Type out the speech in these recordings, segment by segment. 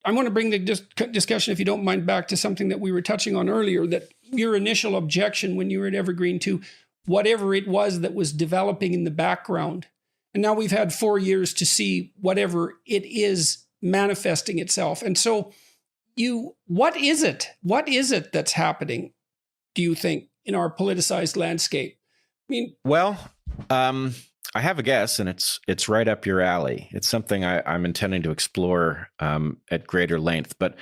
I want to bring the discussion, if you don't mind, back to something that we were touching on earlier, that your initial objection when you were at Evergreen to whatever it was that was developing in the background. And now we've had 4 years to see whatever it is manifesting itself. And so what is it? What is it that's happening, do you think, in our politicized landscape? I mean, well, I have a guess, and it's right up your alley. It's something I'm intending to explore at greater length. But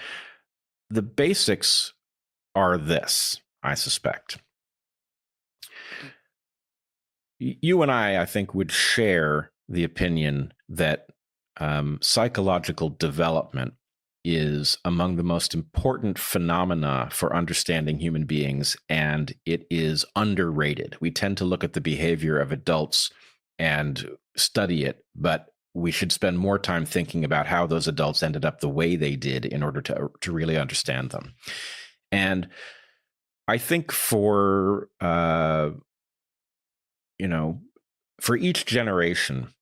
the basics are this, I suspect. You and I think, would share the opinion that psychological development is among the most important phenomena for understanding human beings, and it is underrated. We tend to look at the behavior of adults and study it, but we should spend more time thinking about how those adults ended up the way they did in order to really understand them. And I think for each generation,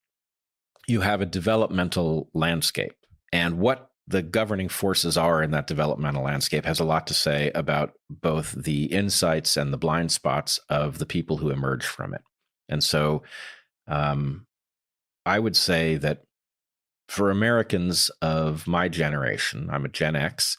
you have a developmental landscape, and what the governing forces are in that developmental landscape has a lot to say about both the insights and the blind spots of the people who emerge from it. And so I would say that for Americans of my generation, I'm a Gen X,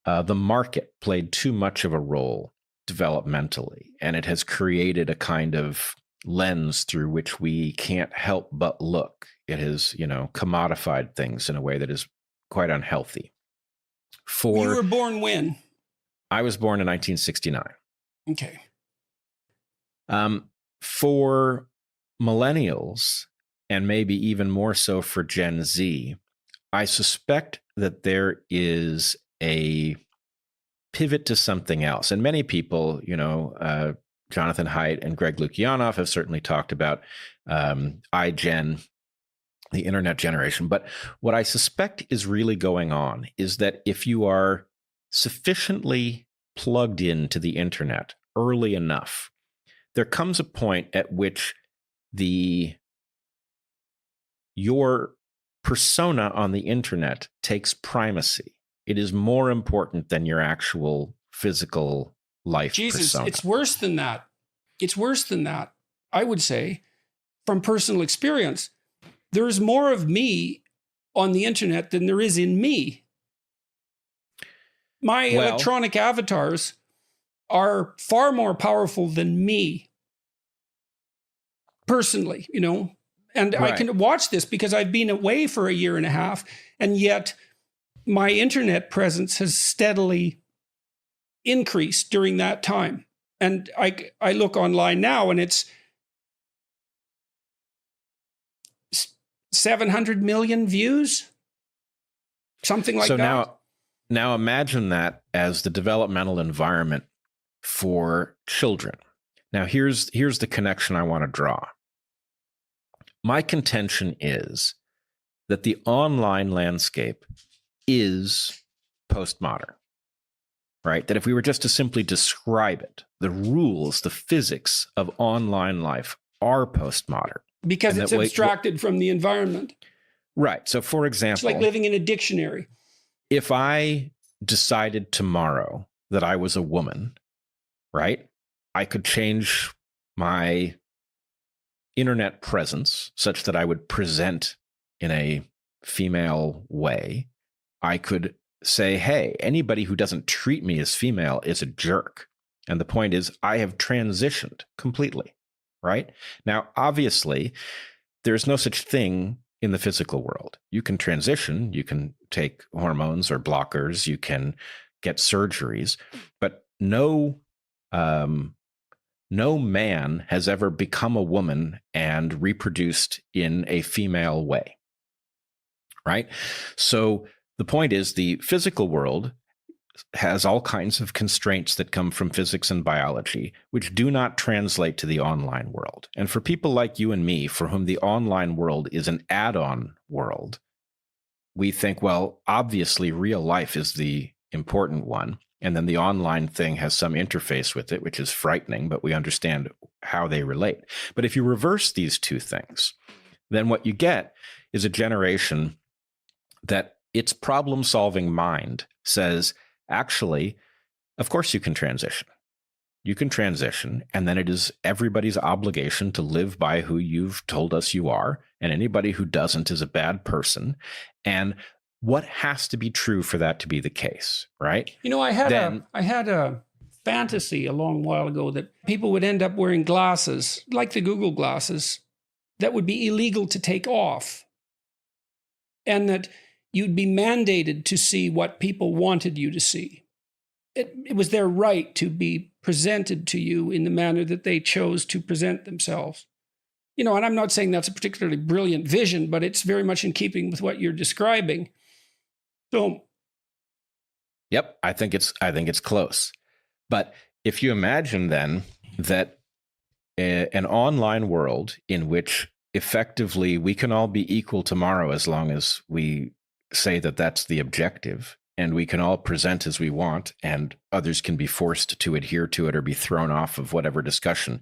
the market played too much of a role developmentally, and it has created a kind of lens through which we can't help but look. It has, commodified things in a way that is quite unhealthy. You were born when? I was born in 1969. Okay. For millennials, and maybe even more so for Gen Z, I suspect that there is a pivot to something else. And many people, Jonathan Haidt and Greg Lukianoff have certainly talked about iGen, the internet generation. But what I suspect is really going on is that if you are sufficiently plugged into the internet early enough, there comes a point at which your persona on the internet takes primacy. It is more important than your actual physical life persona. It's worse than that. It's worse than that, I would say, from personal experience. There's more of me on the internet than there is in me. My electronic avatars are far more powerful than me personally, and right. I can watch this because I've been away for a year and a half, and yet my internet presence has steadily increased during that time. And I look online now, and it's 700 million views, something like that. So now imagine that as the developmental environment for children. Now here's the connection I want to draw. My contention is that the online landscape is postmodern, right? That if we were just to simply describe it, the rules, the physics of online life are postmodern. Because it's abstracted from the environment. Right. So for example, it's like living in a dictionary. If I decided tomorrow that I was a woman, right, I could change my internet presence such that I would present in a female way. I could say, hey, anybody who doesn't treat me as female is a jerk. And the point is, I have transitioned completely, right? Now, obviously, there's no such thing in the physical world. You can transition, you can take hormones or blockers, you can get surgeries, but no man has ever become a woman and reproduced in a female way, right? So the point is, the physical world has all kinds of constraints that come from physics and biology, which do not translate to the online world. And for people like you and me, for whom the online world is an add-on world, we think, well, obviously real life is the important one. And then the online thing has some interface with it, which is frightening, but we understand how they relate. But if you reverse these two things, then what you get is a generation that its problem-solving mind says, actually, of course you can transition. You can transition, and then it is everybody's obligation to live by who you've told us you are, and anybody who doesn't is a bad person. And what has to be true for that to be the case, right? You know, I had a fantasy a long while ago that people would end up wearing glasses, like the Google glasses, that would be illegal to take off. And that you'd be mandated to see what people wanted you to see. It was their right to be presented to you in the manner that they chose to present themselves. You know, and I'm not saying that's a particularly brilliant vision, but it's very much in keeping with what you're describing. So, yep, I think it's close. But if you imagine then that an online world in which effectively we can all be equal tomorrow, as long as we say that that's the objective, and we can all present as we want, and others can be forced to adhere to it or be thrown off of whatever discussion,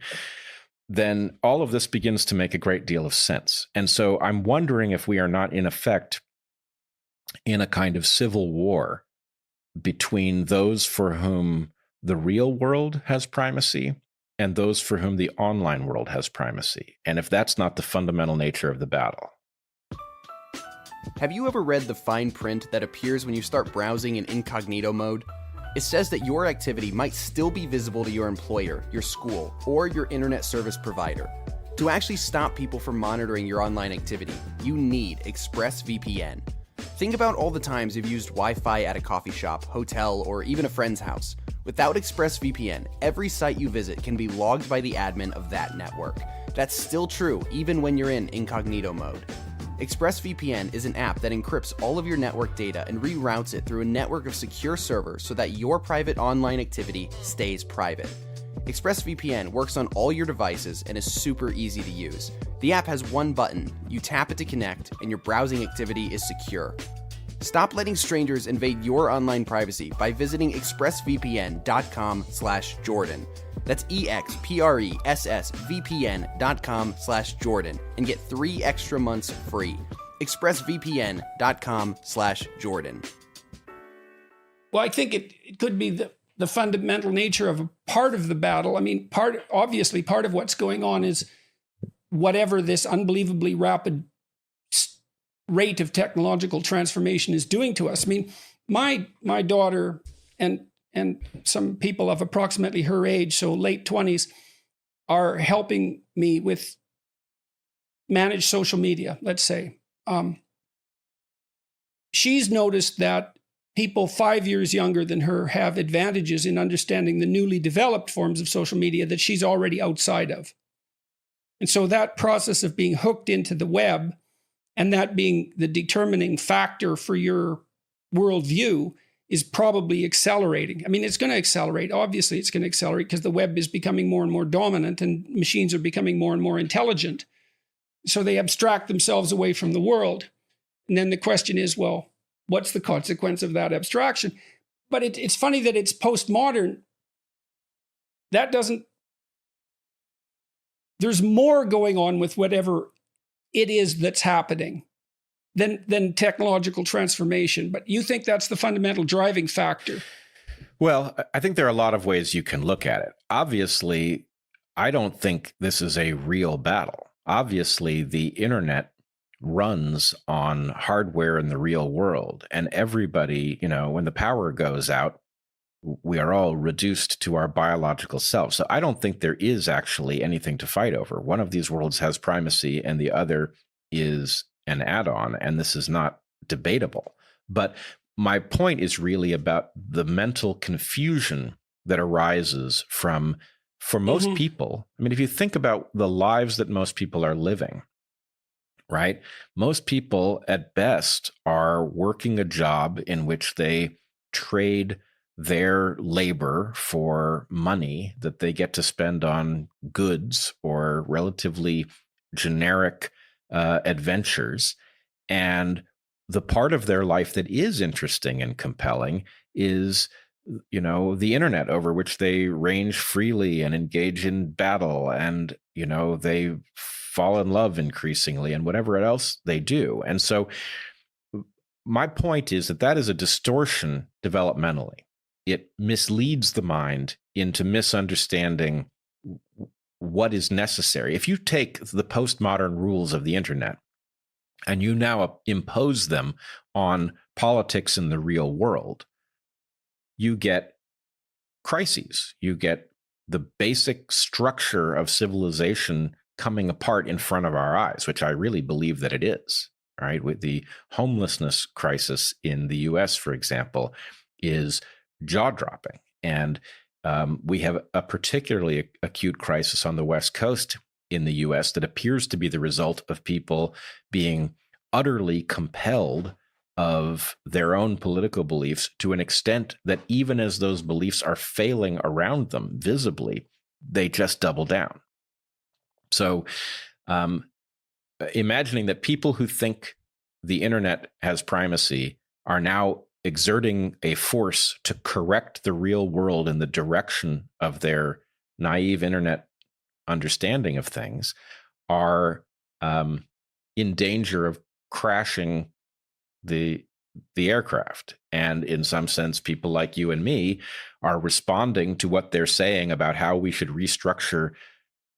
then all of this begins to make a great deal of sense. And so I'm wondering if we are not, in effect, in a kind of civil war between those for whom the real world has primacy and those for whom the online world has primacy. And if that's not the fundamental nature of the battle. Have you ever read the fine print that appears when you start browsing in incognito mode? It says that your activity might still be visible to your employer, your school, or your internet service provider. To actually stop people from monitoring your online activity, you need ExpressVPN. Think about all the times you've used Wi-Fi at a coffee shop, hotel, or even a friend's house. Without ExpressVPN, every site you visit can be logged by the admin of that network. That's still true even when you're in incognito mode. ExpressVPN is an app that encrypts all of your network data and reroutes it through a network of secure servers so that your private online activity stays private. ExpressVPN works on all your devices and is super easy to use. The app has one button, you tap it to connect, and your browsing activity is secure. Stop letting strangers invade your online privacy by visiting expressvpn.com/Jordan. That's expressvpn.com/Jordan and get 3 extra months free. expressvpn.com/Jordan. well, I think it could be the fundamental nature of a part of the battle. I mean, obviously part of what's going on is whatever this unbelievably rapid rate of technological transformation is doing to us. I mean, my daughter and some people of approximately her age, so late 20s, are helping me with manage social media, let's say. She's noticed that people 5 years younger than her have advantages in understanding the newly developed forms of social media that she's already outside of. And so that process of being hooked into the web and that being the determining factor for your worldview is probably accelerating. I mean, it's going to accelerate. Obviously, it's going to accelerate because the web is becoming more and more dominant and machines are becoming more and more intelligent. So they abstract themselves away from the world. And then the question is, well, what's the consequence of that abstraction? But it's funny that it's postmodern. That doesn't... There's more going on with whatever it is that's happening than technological transformation. But you think that's the fundamental driving factor? Well, I think there are a lot of ways you can look at it. Obviously, I don't think this is a real battle. Obviously, the internet runs on hardware in the real world, and everybody, when the power goes out, we are all reduced to our biological selves. So I don't think there is actually anything to fight over. One of these worlds has primacy and the other is an add-on, and this is not debatable. But my point is really about the mental confusion that arises from, for most people, I mean, if you think about the lives that most people are living, right? Most people at best are working a job in which they trade their labor for money that they get to spend on goods or relatively generic adventures. And the part of their life that is interesting and compelling is, the internet, over which they range freely and engage in battle, and, they fall in love increasingly and whatever else they do. And so my point is that is a distortion developmentally. It misleads the mind into misunderstanding what is necessary. If you take the postmodern rules of the internet and you now impose them on politics in the real world, you get crises. You get the basic structure of civilization coming apart in front of our eyes, which I really believe that it is. Right? With the homelessness crisis in the US, for example, is jaw-dropping. And we have a particularly acute crisis on the West Coast in the US that appears to be the result of people being utterly compelled of their own political beliefs to an extent that even as those beliefs are failing around them visibly, they just double down. So imagining that people who think the internet has primacy are now exerting a force to correct the real world in the direction of their naive internet understanding of things are in danger of crashing the aircraft. And in some sense, people like you and me are responding to what they're saying about how we should restructure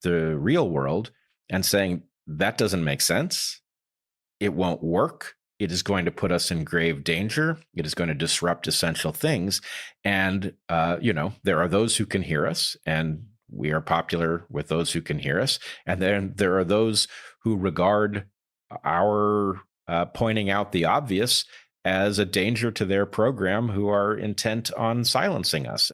the real world and saying that doesn't make sense. It won't work. It is going to put us in grave danger. It is going to disrupt essential things. And, there are those who can hear us, and we are popular with those who can hear us. And then there are those who regard our pointing out the obvious as a danger to their program, who are intent on silencing us.